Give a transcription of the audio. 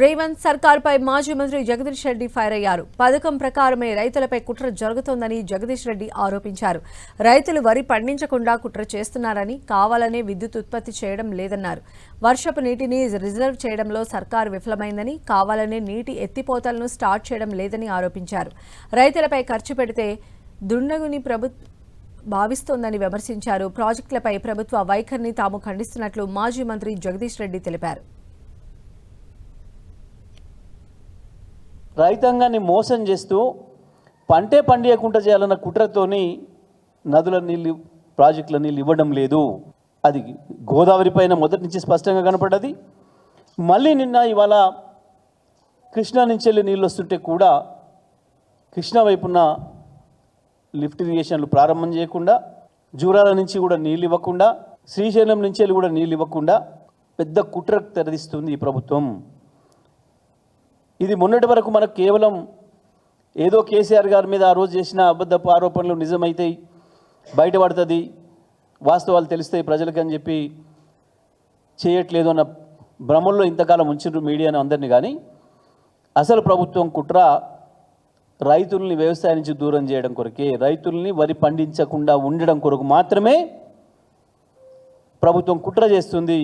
రేవంత్ సర్కార్పై మాజీ మంత్రి జగదీష్ రెడ్డి ఫైర్ అయ్యారు. పథకం ప్రకారమే రైతులపై కుట్ర జరుగుతోందని జగదీష్ రెడ్డి ఆరోపించారు. రైతులు వరి పండించకుండా కుట్ర చేస్తున్నారని, కావాలనే విద్యుత్ ఉత్పత్తి చేయడం లేదన్నారు. వర్షపు నీటిని రిజర్వ్ చేయడంలో సర్కారు విఫలమైందని, కావాలనే నీటి ఎత్తిపోతలను స్టార్ట్ చేయడం లేదని ఆరోపించారు. రైతులపై ఖర్చు పెడితే దుండగుని భావిస్తోందని విమర్శించారు. ప్రాజెక్టులపై ప్రభుత్వ వైఖరిని తాము ఖండిస్తున్నట్లు మాజీ మంత్రి జగదీష్ రెడ్డి తెలిపారు. రైతాంగాన్ని మోసం చేస్తూ పంటే పండియకుండా చేయాలన్న కుట్రతోని నదుల నీళ్ళు ప్రాజెక్టుల నీళ్ళు ఇవ్వడం లేదు. అది గోదావరి పైన మొదటి నుంచి స్పష్టంగా కనపడ్డది. మళ్ళీ ఇవాళ కృష్ణా నుంచి వెళ్ళి నీళ్ళు వస్తుంటే కూడా కృష్ణా వైపున లిఫ్ట్ ఇరిగేషన్లు ప్రారంభం చేయకుండా, జూరాల నుంచి కూడా నీళ్ళు ఇవ్వకుండా, శ్రీశైలం నుంచి వెళ్ళి కూడా నీళ్ళు ఇవ్వకుండా పెద్ద కుట్రకు తెరదిస్తుంది ఈ ప్రభుత్వం. ఇది మొన్నటి వరకు మనకు కేవలం ఏదో కేసీఆర్ గారి మీద ఆ రోజు చేసిన అబద్ధపు ఆరోపణలు నిజమైతాయి, బయటపడుతుంది, వాస్తవాలు తెలుస్తాయి ప్రజలకు అని చెప్పి చేయట్లేదు అన్న భ్రమల్లో ఇంతకాలం ఉంచారు మీడియాను అందరినీ. కానీ అసలు ప్రభుత్వం కుట్ర రైతుల్ని వ్యవసాయం నుంచి దూరం చేయడం కొరకే, రైతుల్ని వరి పండించకుండా ఉండడం కొరకు మాత్రమే ప్రభుత్వం కుట్ర చేస్తుంది.